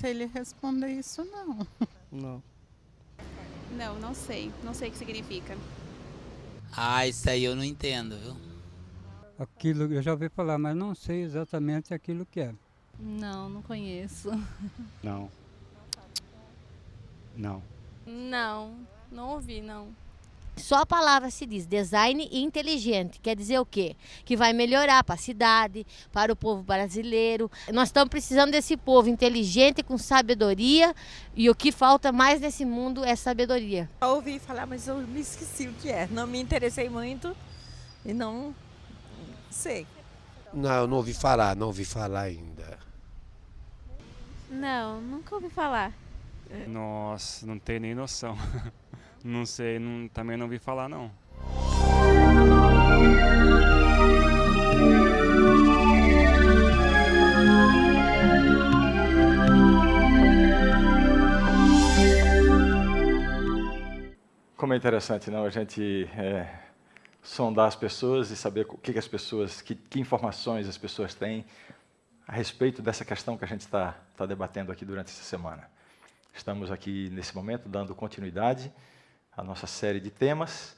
sei lhe responder isso, não. Não. Não, não sei. Não sei o que significa. Isso aí eu não entendo, viu? Aquilo eu já ouvi falar, mas não sei exatamente aquilo que é. Não, não conheço. Não. Não. Não, não ouvi, não. Só a palavra se diz design inteligente. Quer dizer o quê? Que vai melhorar para a cidade, para o povo brasileiro. Nós estamos precisando desse povo inteligente, com sabedoria. E o que falta mais nesse mundo é sabedoria. Eu ouvi falar, mas eu me esqueci o que é. Não me interessei muito e não sei. Não, eu não ouvi falar ainda. Não, nunca ouvi falar. Nossa, não tenho nem noção. Não sei, também não ouvi falar, não. Como é interessante, não? A gente sondar as pessoas e saber o que as pessoas, que informações as pessoas têm a respeito dessa questão que a gente está debatendo aqui durante essa semana. Estamos aqui, nesse momento, dando continuidade à nossa série de temas,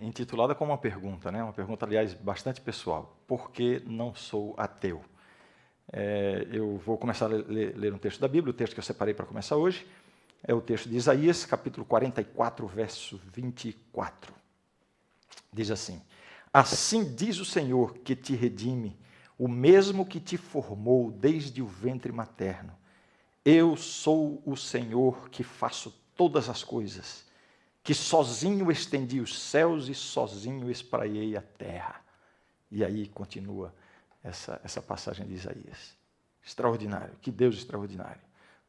intitulada como uma pergunta, né? Uma pergunta, aliás, bastante pessoal. Por que não sou ateu? Eu vou começar a ler um texto da Bíblia, o texto que eu separei para começar hoje, é o texto de Isaías, capítulo 44, verso 24. Diz assim: Assim diz o Senhor que te redime, o mesmo que te formou desde o ventre materno. Eu sou o Senhor que faço todas as coisas, que sozinho estendi os céus e sozinho espraiei a terra. E aí continua essa passagem de Isaías. Extraordinário, que Deus extraordinário.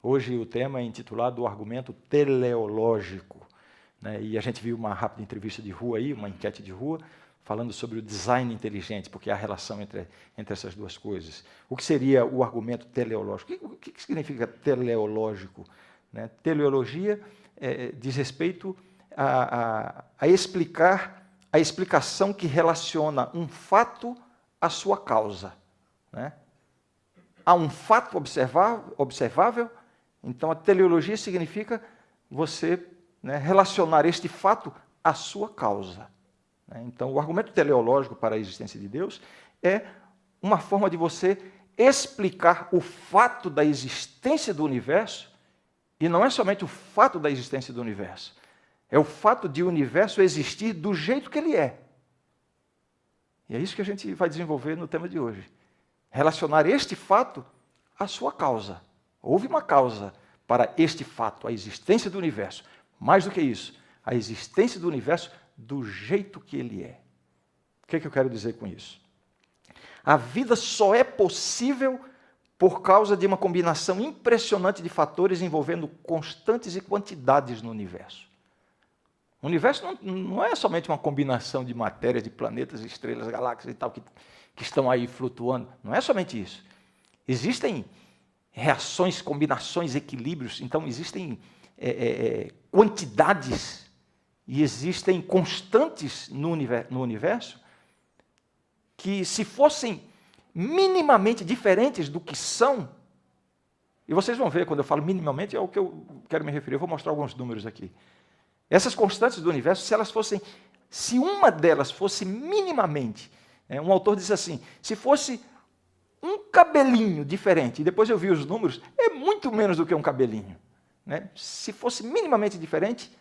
Hoje o tema é intitulado O Argumento Teleológico, né? E a gente viu uma rápida entrevista de rua aí, uma enquete de rua, falando sobre o design inteligente, porque há relação entre essas duas coisas. O que seria o argumento teleológico? O que significa teleológico? Né? Teleologia diz respeito a explicar a explicação que relaciona um fato à sua causa. Né? Há um fato observável, então a teleologia significa você, né, relacionar este fato à sua causa. Então, o argumento teleológico para a existência de Deus é uma forma de você explicar o fato da existência do universo, e não é somente o fato da existência do universo, é o fato de o universo existir do jeito que ele é. E é isso que a gente vai desenvolver no tema de hoje. Relacionar este fato à sua causa. Houve uma causa para este fato, a existência do universo. Mais do que isso, a existência do universo do jeito que ele é. O que eu quero dizer com isso? A vida só é possível por causa de uma combinação impressionante de fatores envolvendo constantes e quantidades no universo. O universo não é somente uma combinação de matéria, de planetas, estrelas, galáxias e tal, que estão aí flutuando. Não é somente isso. Existem reações, combinações, equilíbrios. Então, existem quantidades e existem constantes no universo que, se fossem minimamente diferentes do que são, e vocês vão ver, quando eu falo minimamente, é o que eu quero me referir, eu vou mostrar alguns números aqui. Essas constantes do universo, se uma delas fosse minimamente, um autor diz assim, se fosse um cabelinho diferente, e depois eu vi os números, é muito menos do que um cabelinho. Né? Se fosse minimamente diferente,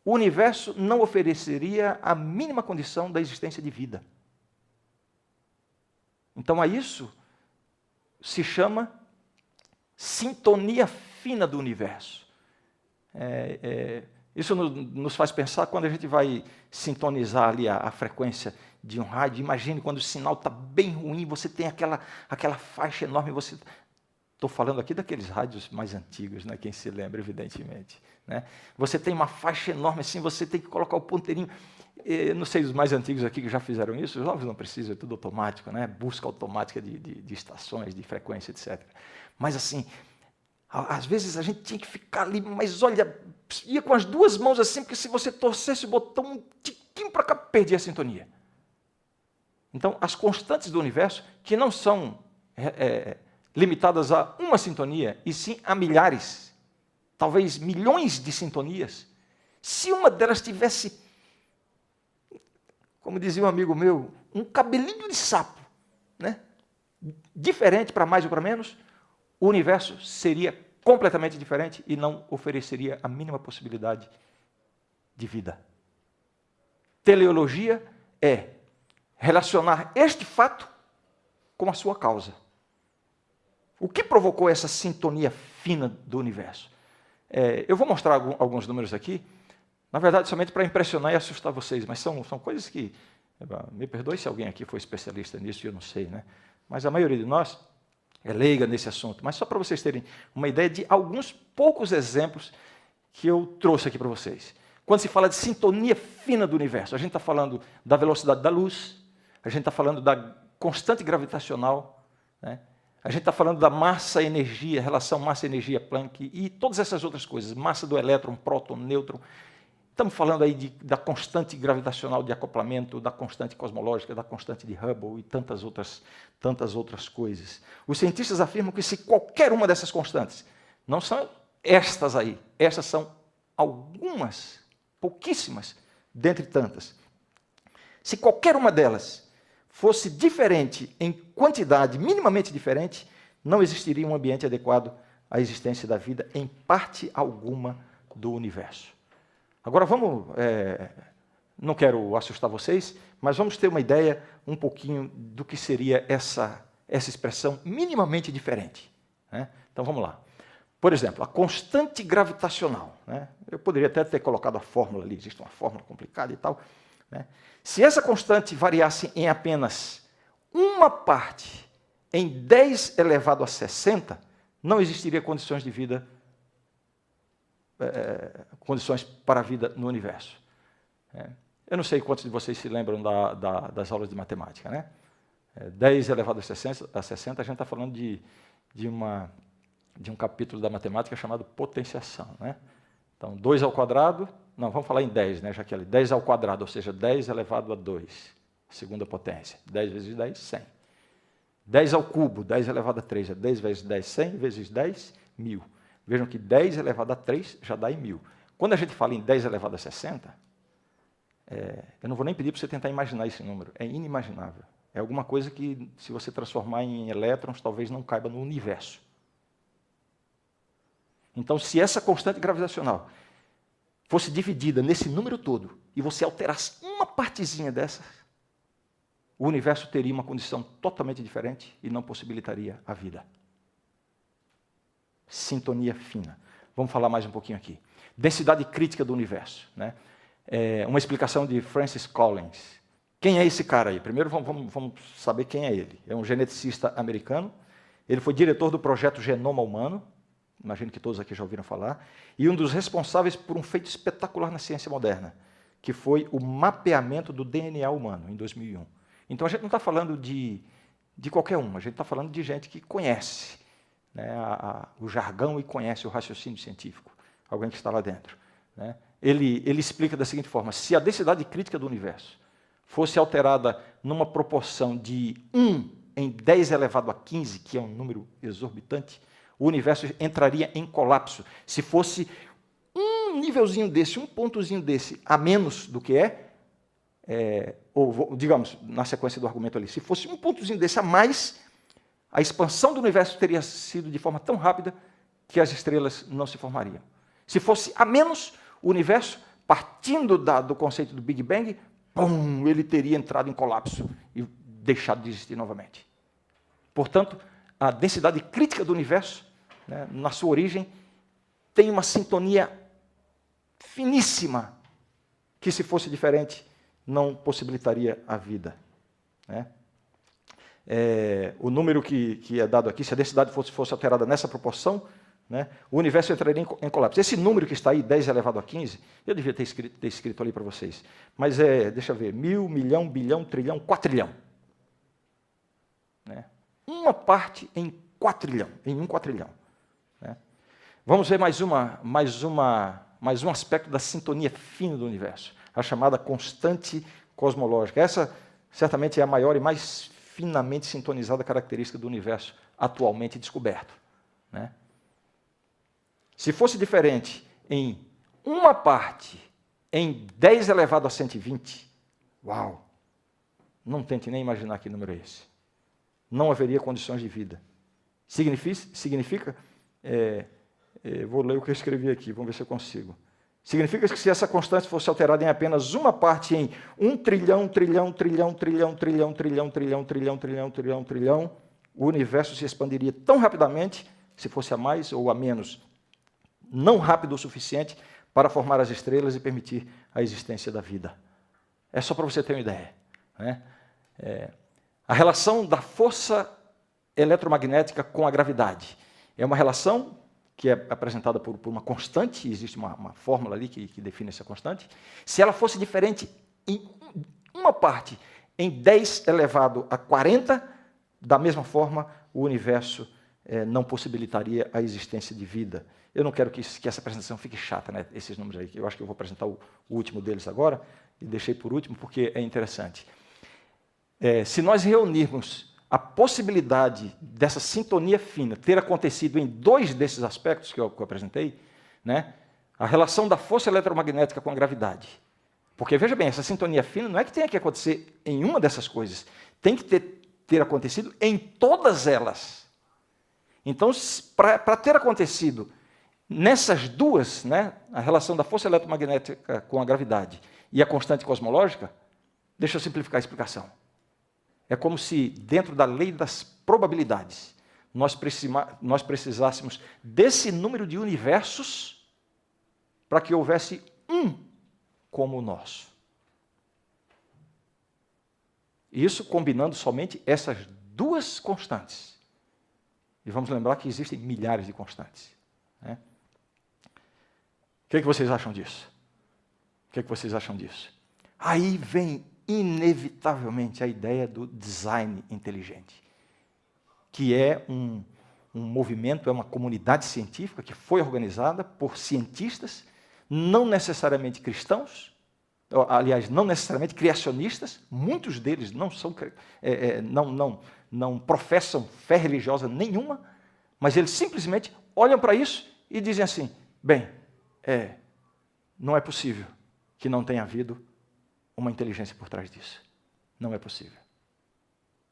o universo não ofereceria a mínima condição da existência de vida. Então, a isso se chama sintonia fina do universo. Isso nos faz pensar quando a gente vai sintonizar ali a frequência de um rádio. Imagine quando o sinal está bem ruim, você tem aquela faixa enorme, estou falando aqui daqueles rádios mais antigos, né? Quem se lembra, evidentemente. Né? Você tem uma faixa enorme assim, você tem que colocar o ponteirinho. Não sei os mais antigos aqui que já fizeram isso, os novos não precisam, é tudo automático, né? Busca automática de estações, de frequência, etc. Mas assim, às vezes a gente tinha que ficar ali, mas olha, ia com as duas mãos assim, porque se você torcesse o botão um tiquinho para cá, perdia a sintonia. Então, as constantes do universo, que não são limitadas a uma sintonia, e sim a milhares, talvez milhões de sintonias. Se uma delas tivesse, como dizia um amigo meu, um cabelinho de sapo, né? Diferente para mais ou para menos, o universo seria completamente diferente e não ofereceria a mínima possibilidade de vida. Teleologia é relacionar este fato com a sua causa. O que provocou essa sintonia fina do universo? Eu vou mostrar alguns números aqui, na verdade, somente para impressionar e assustar vocês, mas são coisas que, me perdoe se alguém aqui for especialista nisso, eu não sei, né? Mas a maioria de nós é leiga nesse assunto, mas só para vocês terem uma ideia de alguns poucos exemplos que eu trouxe aqui para vocês. Quando se fala de sintonia fina do universo, a gente está falando da velocidade da luz, a gente está falando da constante gravitacional, né? A gente está falando da massa-energia, relação massa-energia Planck e todas essas outras coisas, massa do elétron, próton, nêutron. Estamos falando aí da constante gravitacional de acoplamento, da constante cosmológica, da constante de Hubble e tantas outras coisas. Os cientistas afirmam que se qualquer uma dessas constantes, não são estas aí, estas são algumas, pouquíssimas, dentre tantas. Se qualquer uma delas fosse diferente em quantidade, minimamente diferente, não existiria um ambiente adequado à existência da vida em parte alguma do universo. Agora vamos, não quero assustar vocês, mas vamos ter uma ideia um pouquinho do que seria essa expressão minimamente diferente, né? Então vamos lá. Por exemplo, a constante gravitacional, né? Eu poderia até ter colocado a fórmula ali, existe uma fórmula complicada e tal, né? Se essa constante variasse em apenas uma parte em 10 elevado a 60, não existiria condições de vida, condições para a vida no universo. Eu não sei quantos de vocês se lembram das aulas de matemática, né? 10 elevado a 60, a gente está falando de um capítulo da matemática chamado potenciação, né? Então, 2 ao quadrado, não, vamos falar em 10, né, Jaqueline? 10 ao quadrado, ou seja, 10 elevado a 2, segunda potência. 10 vezes 10, 100. 10 ao cubo, 10 elevado a 3, é 10 vezes 10, 100, vezes 10, 1000. Vejam que 10 elevado a 3 já dá em 1000. Quando a gente fala em 10 elevado a 60, eu não vou nem pedir para você tentar imaginar esse número, é inimaginável. É alguma coisa que, se você transformar em elétrons, talvez não caiba no universo. Então, se essa constante gravitacional fosse dividida nesse número todo, e você alterasse uma partezinha dessa, o universo teria uma condição totalmente diferente e não possibilitaria a vida. Sintonia fina. Vamos falar mais um pouquinho aqui. Densidade crítica do universo, né? Uma explicação de Francis Collins. Quem é esse cara aí? Primeiro vamos saber quem é ele. É um geneticista americano. Ele foi diretor do projeto Genoma Humano, imagino que todos aqui já ouviram falar, e um dos responsáveis por um feito espetacular na ciência moderna, que foi o mapeamento do DNA humano, em 2001. Então, a gente não está falando de qualquer um, a gente está falando de gente que conhece, né, o jargão e conhece o raciocínio científico, alguém que está lá dentro, né? Ele explica da seguinte forma: se a densidade crítica do universo fosse alterada numa proporção de 1 em 10 elevado a 15, que é um número exorbitante, o universo entraria em colapso. Se fosse um nívelzinho desse, um pontozinho desse, a menos do que ou digamos, na sequência do argumento ali, se fosse um pontozinho desse a mais, a expansão do universo teria sido de forma tão rápida que as estrelas não se formariam. Se fosse a menos, o universo, partindo do conceito do Big Bang, ele teria entrado em colapso e deixado de existir novamente. Portanto, a densidade crítica do universo, né, na sua origem, tem uma sintonia finíssima, que se fosse diferente, não possibilitaria a vida, né? O número que é dado aqui, se a densidade fosse alterada nessa proporção, né, o universo entraria em colapso. Esse número que está aí, 10 elevado a 15, eu devia ter escrito ali para vocês, mas deixa eu ver, 1000, milhão, bilhão, trilhão, quatrilhão. Né? Uma parte em 4 em 1 quatrilhão. Né? Vamos ver mais um aspecto da sintonia fina do universo, a chamada constante cosmológica. Essa certamente é a maior e mais finamente sintonizada característica do universo atualmente descoberto, né? Se fosse diferente em uma parte em 10 elevado a 120, uau! Não tente nem imaginar que número é esse. Não haveria condições de vida. Significa vou ler o que eu escrevi aqui, vamos ver se eu consigo. Significa que se essa constante fosse alterada em apenas uma parte em 1 trilhão, o universo se expandiria tão rapidamente, se fosse a mais ou a menos, não rápido o suficiente para formar as estrelas e permitir a existência da vida. É só para você ter uma ideia, né? A relação da força eletromagnética com a gravidade é uma relação que é apresentada por uma constante, existe uma fórmula ali que define essa constante. Se ela fosse diferente em uma parte em 10 elevado a 40, da mesma forma, o universo não possibilitaria a existência de vida. Eu não quero que essa apresentação fique chata, né, esses números aí. Eu acho que eu vou apresentar o último deles agora, e deixei por último porque é interessante. Se nós reunirmos a possibilidade dessa sintonia fina ter acontecido em 2 desses aspectos que eu apresentei, né, a relação da força eletromagnética com a gravidade. Porque, veja bem, essa sintonia fina não é que tenha que acontecer em uma dessas coisas, tem que ter acontecido em todas elas. Então, para ter acontecido nessas duas, né, a relação da força eletromagnética com a gravidade e a constante cosmológica, deixa eu simplificar a explicação. É como se, dentro da lei das probabilidades, nós precisássemos desse número de universos para que houvesse um como o nosso. Isso combinando somente essas 2 constantes. E vamos lembrar que existem milhares de constantes, né? O que vocês acham disso? O que vocês acham disso? Aí vem inevitavelmente a ideia do design inteligente, que é um movimento, é uma comunidade científica que foi organizada por cientistas, não necessariamente cristãos, aliás, não necessariamente criacionistas, muitos deles não são, não professam fé religiosa nenhuma, mas eles simplesmente olham para isso e dizem assim, bem, não é possível que não tenha havido uma inteligência por trás disso. Não é possível.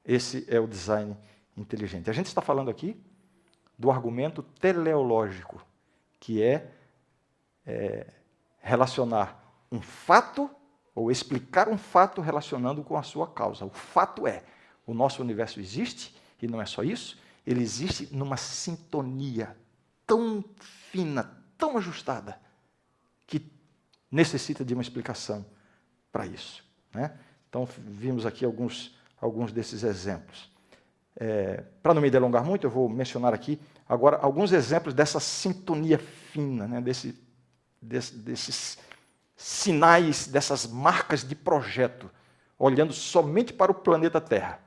Esse é o design inteligente. A gente está falando aqui do argumento teleológico, que é relacionar um fato, ou explicar um fato relacionando com a sua causa. O fato é, o nosso universo existe, e não é só isso, ele existe numa sintonia tão fina, tão ajustada, que necessita de uma explicação para isso, né? Então, vimos aqui alguns desses exemplos. Para não me delongar muito, eu vou mencionar aqui agora alguns exemplos dessa sintonia fina, né? Desses sinais, dessas marcas de projeto, olhando somente para o planeta Terra.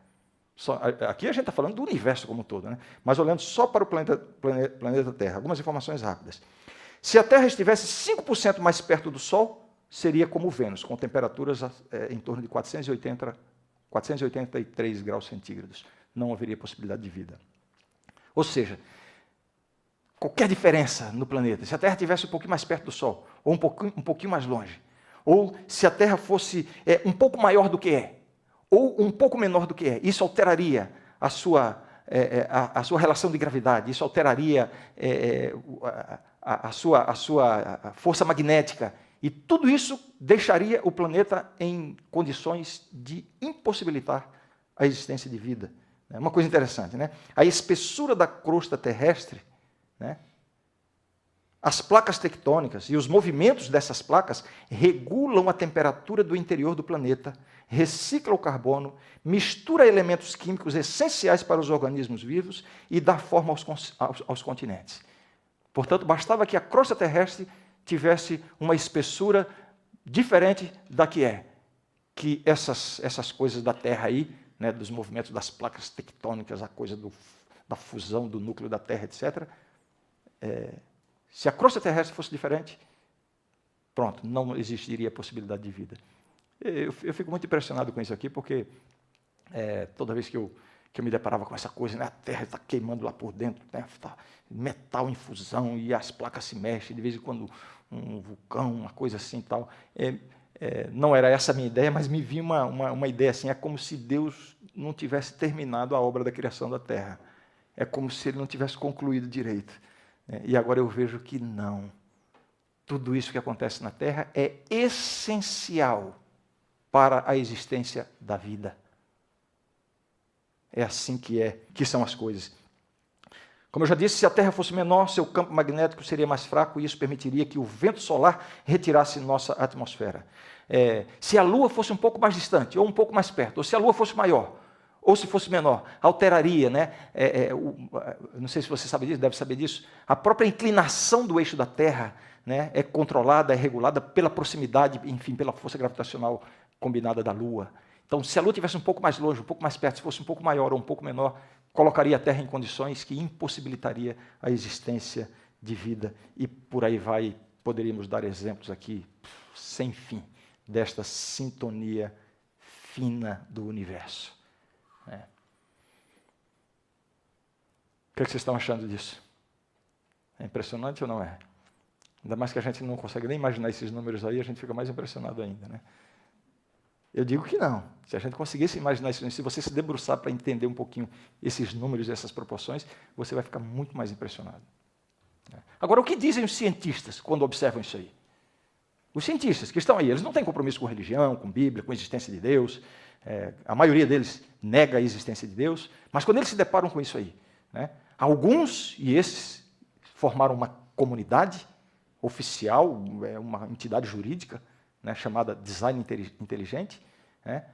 Aqui a gente está falando do universo como um todo, né? Mas olhando só para o planeta Terra. Algumas informações rápidas. Se a Terra estivesse 5% mais perto do Sol, seria como Vênus, com temperaturas em torno de 483 graus centígrados. Não haveria possibilidade de vida. Ou seja, qualquer diferença no planeta, se a Terra estivesse um pouquinho mais perto do Sol, ou um pouquinho mais longe, ou se a Terra fosse um pouco maior do que é, ou um pouco menor do que é, isso alteraria a sua relação de gravidade, isso alteraria a sua força magnética, e tudo isso deixaria o planeta em condições de impossibilitar a existência de vida. É uma coisa interessante, né? A espessura da crosta terrestre, né? As placas tectônicas e os movimentos dessas placas regulam a temperatura do interior do planeta, recicla o carbono, mistura elementos químicos essenciais para os organismos vivos e dá forma aos continentes. Portanto, bastava que a crosta terrestre tivesse uma espessura diferente da que é. Que essas coisas da Terra aí, né, dos movimentos das placas tectônicas, a coisa da fusão do núcleo da Terra, etc., se a crosta terrestre fosse diferente, pronto, não existiria a possibilidade de vida. Eu fico muito impressionado com isso aqui, porque toda vez que eu que eu me deparava com essa coisa, né? A Terra está queimando lá por dentro, né? Tá metal em fusão e as placas se mexem, de vez em quando um vulcão, uma coisa assim e tal. Não era essa a minha ideia, mas me vinha uma ideia assim, é como se Deus não tivesse terminado a obra da criação da Terra. É como se Ele não tivesse concluído direito. E agora eu vejo que não. Tudo isso que acontece na Terra é essencial para a existência da vida. É assim que são as coisas. Como eu já disse, se a Terra fosse menor, seu campo magnético seria mais fraco e isso permitiria que o vento solar retirasse nossa atmosfera. Se a Lua fosse um pouco mais distante, ou um pouco mais perto, ou se a Lua fosse maior, ou se fosse menor, alteraria, né? Não sei se você sabe disso, deve saber disso, a própria inclinação do eixo da Terra, né, é controlada, é regulada pela proximidade, enfim, pela força gravitacional combinada da Lua. Então, se a Lua estivesse um pouco mais longe, um pouco mais perto, se fosse um pouco maior ou um pouco menor, colocaria a Terra em condições que impossibilitaria a existência de vida. E por aí vai, poderíamos dar exemplos aqui, sem fim, desta sintonia fina do universo. O que vocês estão achando disso? É impressionante ou não é? Ainda mais que a gente não consegue nem imaginar esses números aí, a gente fica mais impressionado ainda, né? Eu digo que não. Se a gente conseguisse imaginar isso, se você se debruçar para entender um pouquinho esses números e essas proporções, você vai ficar muito mais impressionado. Agora, o que dizem os cientistas quando observam isso aí? Os cientistas que estão aí, eles não têm compromisso com religião, com Bíblia, com a existência de Deus. A maioria deles nega a existência de Deus, mas quando eles se deparam com isso aí, né, alguns, e esses formaram uma comunidade oficial, uma entidade jurídica, né, chamada Design Inteligente, né,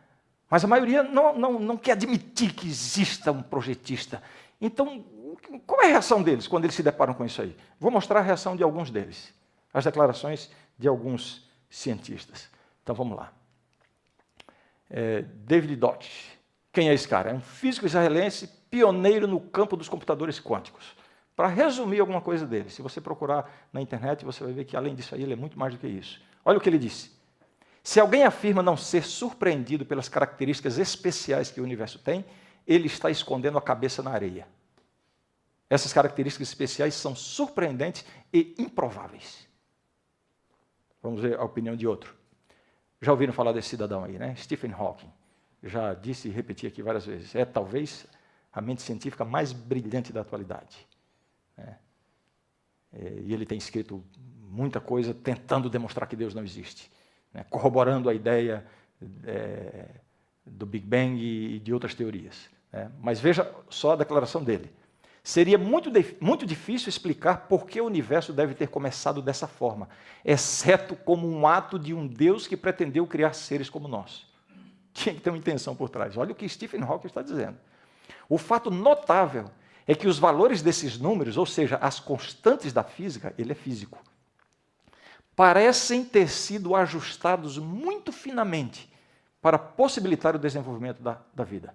mas a maioria não quer admitir que exista um projetista. Então, qual é a reação deles quando eles se deparam com isso aí? Vou mostrar a reação de alguns deles, as declarações de alguns cientistas. Então, vamos lá. David Deutsch. Quem é esse cara? É um físico israelense pioneiro no campo dos computadores quânticos. Para resumir alguma coisa dele, se você procurar na internet, você vai ver que, além disso aí, ele é muito mais do que isso. Olha o que ele disse. Se alguém afirma não ser surpreendido pelas características especiais que o universo tem, ele está escondendo a cabeça na areia. Essas características especiais são surpreendentes e improváveis. Vamos ver a opinião de outro. Já ouviram falar desse cidadão aí, né? Stephen Hawking. Já disse e repeti aqui várias vezes. É talvez a mente científica mais brilhante da atualidade. E ele tem escrito muita coisa tentando demonstrar que Deus não existe, né? Corroborando a ideia do Big Bang e de outras teorias. Mas veja só a declaração dele. Seria muito difícil explicar por que o universo deve ter começado dessa forma, exceto como um ato de um Deus que pretendeu criar seres como nós. Tinha que ter uma intenção por trás. Olha o que Stephen Hawking está dizendo. O fato notável é que os valores desses números, ou seja, as constantes da física, ele é físico, parecem ter sido ajustados muito finamente para possibilitar o desenvolvimento da vida.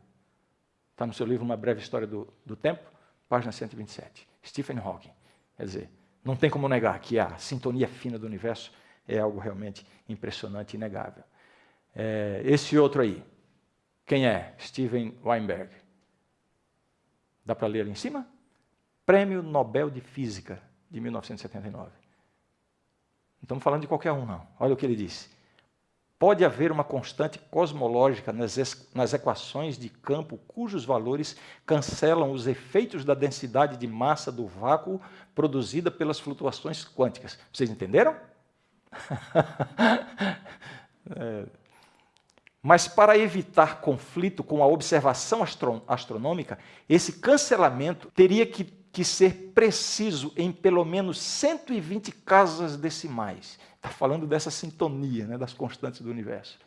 Está no seu livro Uma Breve História do Tempo, página 127. Stephen Hawking. Quer dizer, não tem como negar que a sintonia fina do universo é algo realmente impressionante e inegável. Esse outro aí, quem é? Steven Weinberg. Dá para ler ali em cima? Prêmio Nobel de Física, de 1979. Não estamos falando de qualquer um, não. Olha o que ele disse. Pode haver uma constante cosmológica nas equações de campo cujos valores cancelam os efeitos da densidade de massa do vácuo produzida pelas flutuações quânticas. Vocês entenderam? Mas para evitar conflito com a observação astronômica, esse cancelamento teria que ser preciso em pelo menos 120 casas decimais. Está falando dessa sintonia, né, das constantes do universo.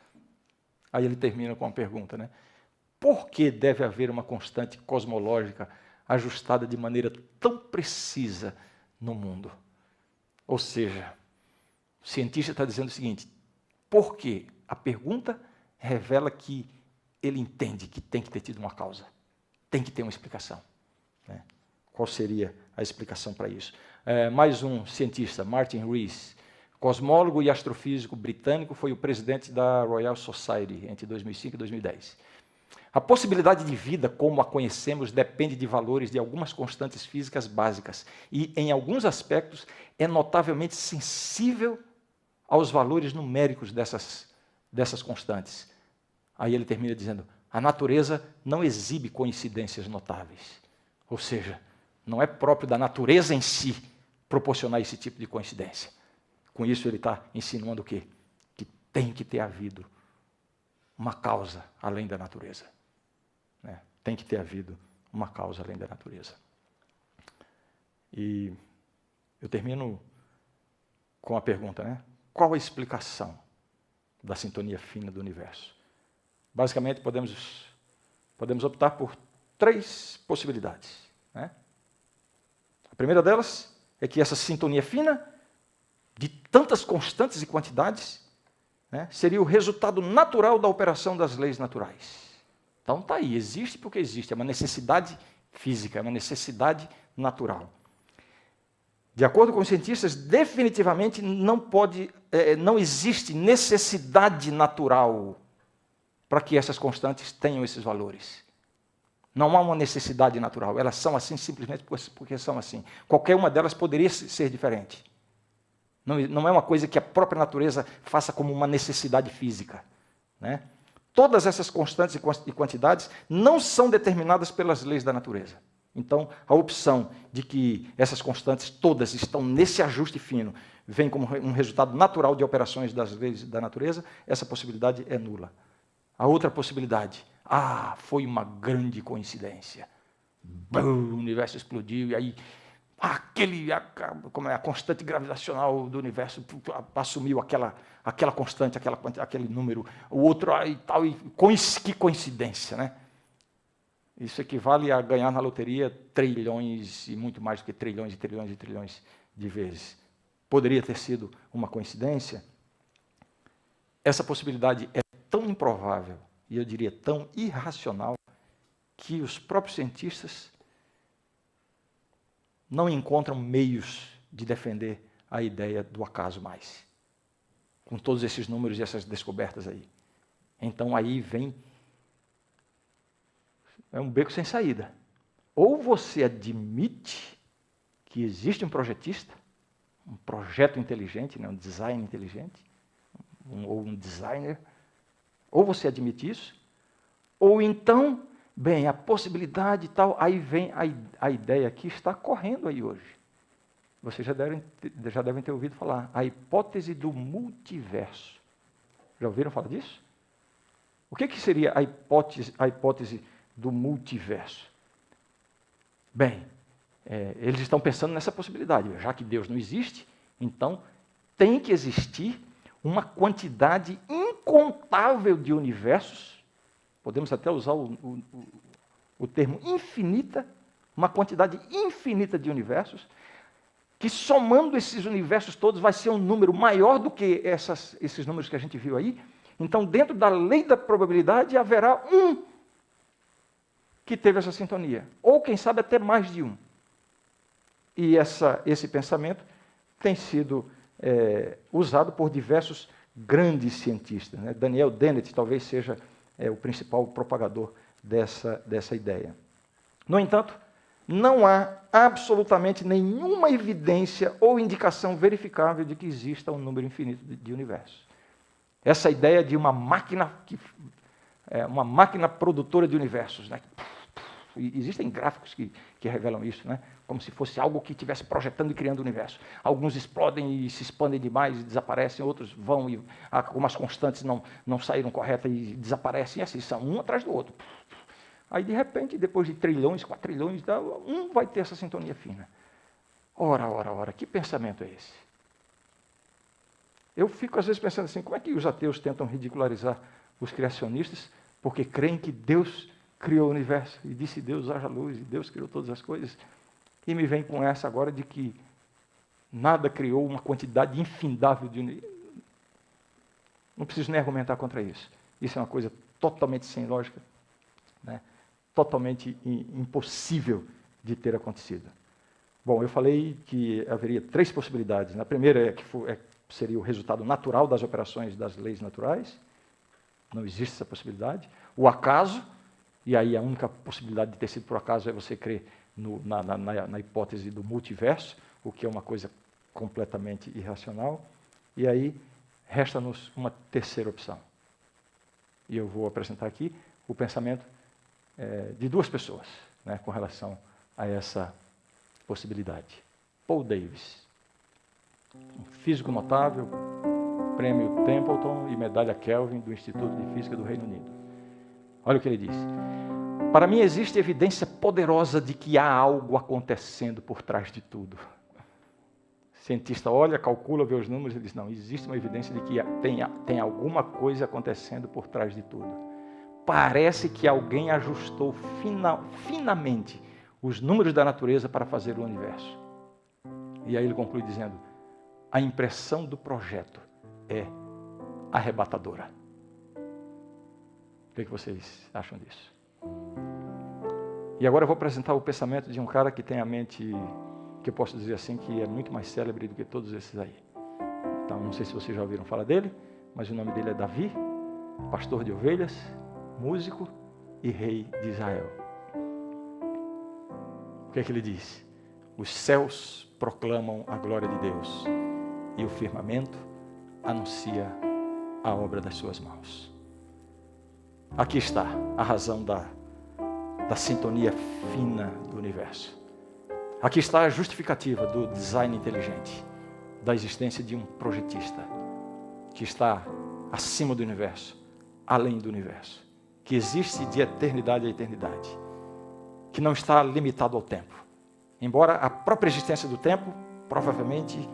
Aí ele termina com uma pergunta, né? Por que deve haver uma constante cosmológica ajustada de maneira tão precisa no mundo? Ou seja, o cientista está dizendo o seguinte, por quê? A pergunta revela que ele entende que tem que ter tido uma causa, tem que ter uma explicação, né? Qual seria a explicação para isso? Mais um cientista, Martin Rees, cosmólogo e astrofísico britânico, foi o presidente da Royal Society entre 2005 e 2010. A possibilidade de vida, como a conhecemos, depende de valores de algumas constantes físicas básicas e, em alguns aspectos, é notavelmente sensível aos valores numéricos dessas constantes. Aí ele termina dizendo: a natureza não exibe coincidências notáveis. Ou seja, não é próprio da natureza em si proporcionar esse tipo de coincidência. Com isso ele está insinuando o quê? Que tem que ter havido uma causa além da natureza. Tem que ter havido uma causa além da natureza. E eu termino com a pergunta, né? Qual a explicação da sintonia fina do universo? Basicamente, podemos optar por 3 possibilidades, né? A primeira delas é que essa sintonia fina, de tantas constantes e quantidades, né, seria o resultado natural da operação das leis naturais. Então está aí, existe porque existe, é uma necessidade física, é uma necessidade natural. De acordo com os cientistas, definitivamente não existe necessidade natural para que essas constantes tenham esses valores. Não há uma necessidade natural, elas são assim simplesmente porque são assim. Qualquer uma delas poderia ser diferente. Não é uma coisa que a própria natureza faça como uma necessidade física, né? Todas essas constantes e quantidades não são determinadas pelas leis da natureza. Então, a opção de que essas constantes todas estão nesse ajuste fino vem como um resultado natural de operações das leis da natureza, essa possibilidade é nula. A outra possibilidade, foi uma grande coincidência. Bum, o universo explodiu e aí como é a constante gravitacional do universo assumiu aquela constante, aquele número, o outro e tal, e que coincidência, né? Isso equivale a ganhar na loteria trilhões e muito mais do que trilhões e trilhões e trilhões de vezes. Poderia ter sido uma coincidência? Essa possibilidade é tão improvável, e eu diria tão irracional, que os próprios cientistas não encontram meios de defender a ideia do acaso mais, com todos esses números e essas descobertas aí. Então aí é um beco sem saída. Ou você admite que existe um projetista, um projeto inteligente, né, um design inteligente, ou um designer, ou você admite isso, ou então, a possibilidade e tal, aí vem a ideia que está correndo aí hoje. Vocês já devem ter ouvido falar, a hipótese do multiverso. Já ouviram falar disso? O que seria a hipótese do multiverso? Eles estão pensando nessa possibilidade. Já que Deus não existe, então tem que existir uma quantidade incontável de universos, podemos até usar o termo infinita, uma quantidade infinita de universos, que somando esses universos todos vai ser um número maior do que esses números que a gente viu aí. Então, dentro da lei da probabilidade, haverá um que teve essa sintonia, ou quem sabe até mais de um. E esse pensamento tem sido usado por diversos grandes cientistas, né? Daniel Dennett talvez seja o principal propagador dessa ideia. No entanto, não há absolutamente nenhuma evidência ou indicação verificável de que exista um número infinito de universos. Essa ideia de uma máquina produtora de universos, né? Existem gráficos que revelam isso, né? Como se fosse algo que estivesse projetando e criando o universo. Alguns explodem e se expandem demais e desaparecem, outros vão e algumas constantes não saíram corretas e desaparecem, e assim são, um atrás do outro. Aí, de repente, depois de trilhões, 4 trilhões, um vai ter essa sintonia fina. Ora, que pensamento é esse? Eu fico, às vezes, pensando assim, como é que os ateus tentam ridicularizar os criacionistas porque creem que Deus criou o universo e disse Deus haja luz e Deus criou todas as coisas, e me vem com essa agora de que nada criou uma quantidade infindável de universo. Não preciso nem argumentar contra isso. Isso é uma coisa totalmente sem lógica, né? Totalmente impossível de ter acontecido. Bom, eu falei que haveria 3 possibilidades. A primeira seria o resultado natural das operações das leis naturais. Não existe essa possibilidade. O acaso, E aí a única possibilidade de ter sido por acaso é você crer na hipótese do multiverso, o que é uma coisa completamente irracional. E aí resta-nos uma terceira opção. E eu vou apresentar aqui o pensamento de duas pessoas, né, com relação a essa possibilidade. Paul Davies, um físico notável, prêmio Templeton e medalha Kelvin do Instituto de Física do Reino Unido. Olha o que ele diz. Para mim existe evidência poderosa de que há algo acontecendo por trás de tudo. O cientista olha, calcula, vê os números e diz, não, existe uma evidência de que tem alguma coisa acontecendo por trás de tudo. Parece que alguém ajustou finamente os números da natureza para fazer o universo. E aí ele conclui dizendo, a impressão do projeto é arrebatadora. O que vocês acham disso? E agora eu vou apresentar o pensamento de um cara que tem a mente, que eu posso dizer assim, que é muito mais célebre do que todos esses aí. Então, não sei se vocês já ouviram falar dele, mas o nome dele é Davi, pastor de ovelhas, músico e rei de Israel. O que é que ele diz? Os céus proclamam a glória de Deus e o firmamento anuncia a obra das suas mãos. Aqui está a razão da sintonia fina do universo. Aqui está a justificativa do design inteligente, da existência de um projetista que está acima do universo, além do universo, que existe de eternidade a eternidade, que não está limitado ao tempo. Embora a própria existência do tempo provavelmente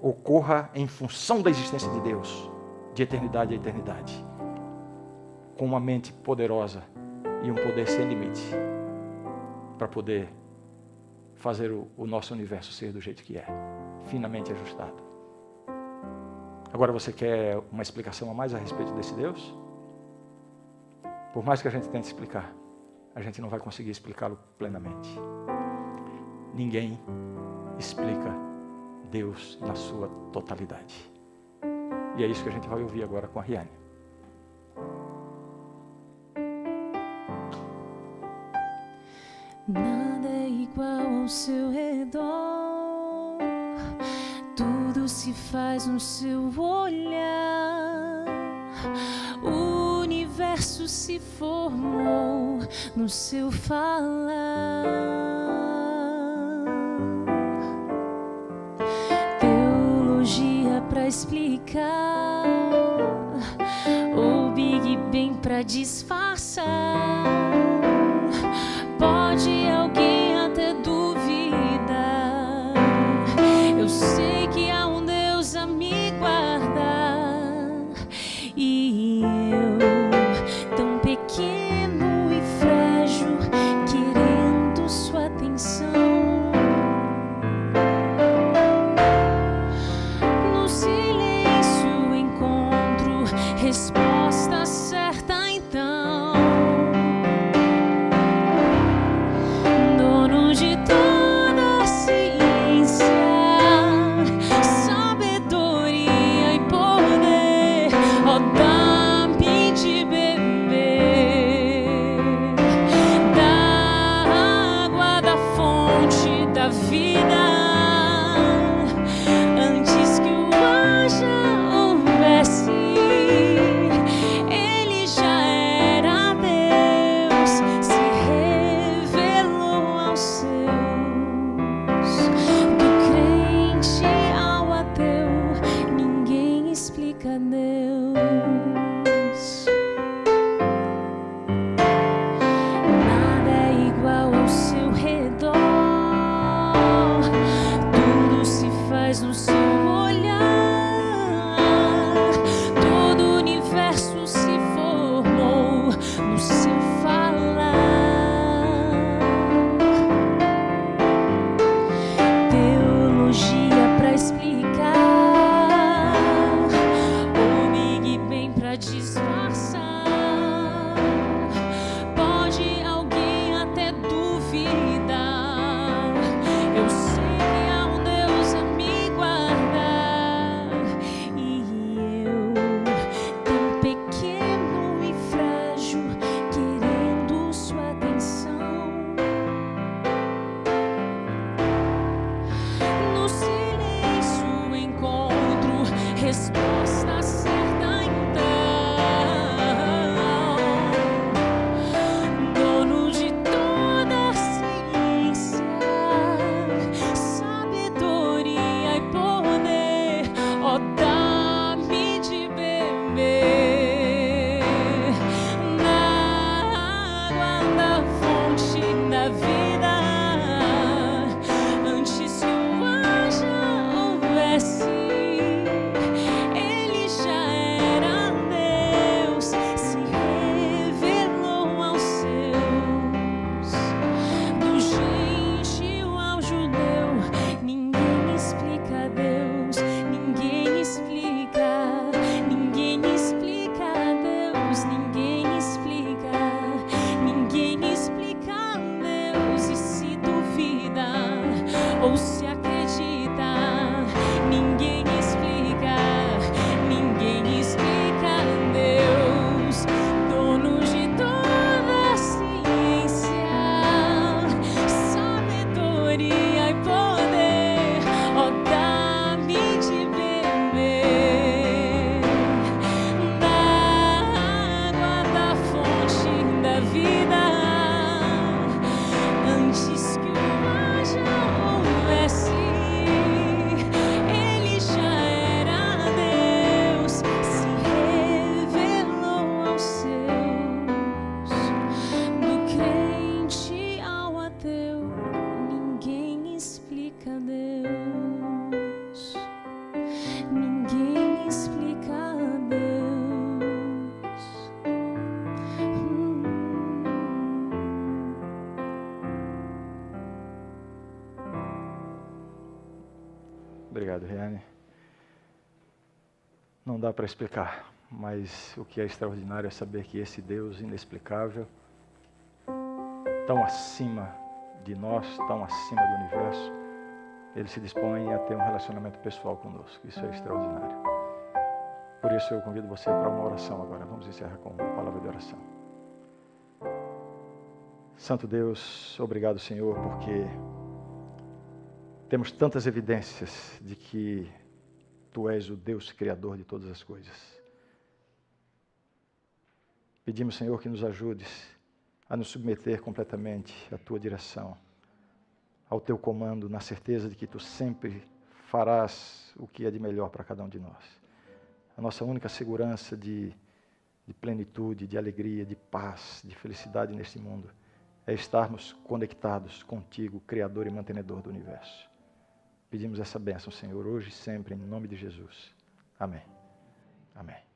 ocorra em função da existência de Deus, de eternidade a eternidade, com uma mente poderosa e um poder sem limite, para poder fazer o nosso universo ser do jeito que é, finamente ajustado. Agora você quer uma explicação a mais a respeito desse Deus? Por mais que a gente tente explicar, a gente não vai conseguir explicá-lo plenamente. Ninguém explica Deus na sua totalidade. E é isso que a gente vai ouvir agora com a Riane. Nada é igual ao seu redor, tudo se faz no seu olhar, o universo se formou no seu falar. Teologia pra explicar, ou Big Bang pra disfarçar. Pode alguém até duvidar, eu sei que há um Deus a me guardar, e eu, tão pequeno e frágil, querendo sua atenção. No silêncio encontro resposta certa então. De toda a ciência, sabedoria e poder, ó, dá-me de beber da água da fonte da vida, antes que o haja houvesse, ele já era Deus, se revelou aos seus. Do crente ao ateu, ninguém explica Deus. Nada é igual ao seu redor, tudo se faz no seu olhar, todo o universo se formou no seu falar. Teologia pra explicar, ou Big Bang pra disfarçar. Pode alguém até duvidar, eu sei que há um Deus a me guardar, resposta certa então, dono de toda a ciência, sabedoria e poder, ó, dá-me de beber na água da fonte da vida, antes que o mar já houvesse, ele já era Deus, se revelou aos seus, do gentil ao judeu. Ninguém explica Deus, ninguém explica, ninguém explica Deus, ninguém explica, ninguém explica Deus. E se duvida ou se acredita, ninguém explica, ninguém explica Deus, dono de toda a ciência, sabedoria e poder, ó, dá-me de beber na água da fonte da vida, antes que o mar já houvesse, ele já era Deus, se revelou aos seus, do crente ao ateu. Ninguém explica Deus, ninguém explica Deus. Obrigado, Riane. Não dá para explicar, mas o que é extraordinário é saber que esse Deus inexplicável, tão acima de nós, tão acima do universo, ele se dispõe a ter um relacionamento pessoal conosco. Isso é extraordinário. Por isso eu convido você para uma oração agora. Vamos encerrar com uma palavra de oração. Santo Deus, obrigado, Senhor, porque temos tantas evidências de que Tu és o Deus Criador de todas as coisas. Pedimos, Senhor, que nos ajudes a nos submeter completamente à Tua direção, ao Teu comando, na certeza de que Tu sempre farás o que é de melhor para cada um de nós. A nossa única segurança de plenitude, de alegria, de paz, de felicidade neste mundo é estarmos conectados contigo, Criador e mantenedor do universo. Pedimos essa bênção, Senhor, hoje e sempre, em nome de Jesus. Amém. Amém.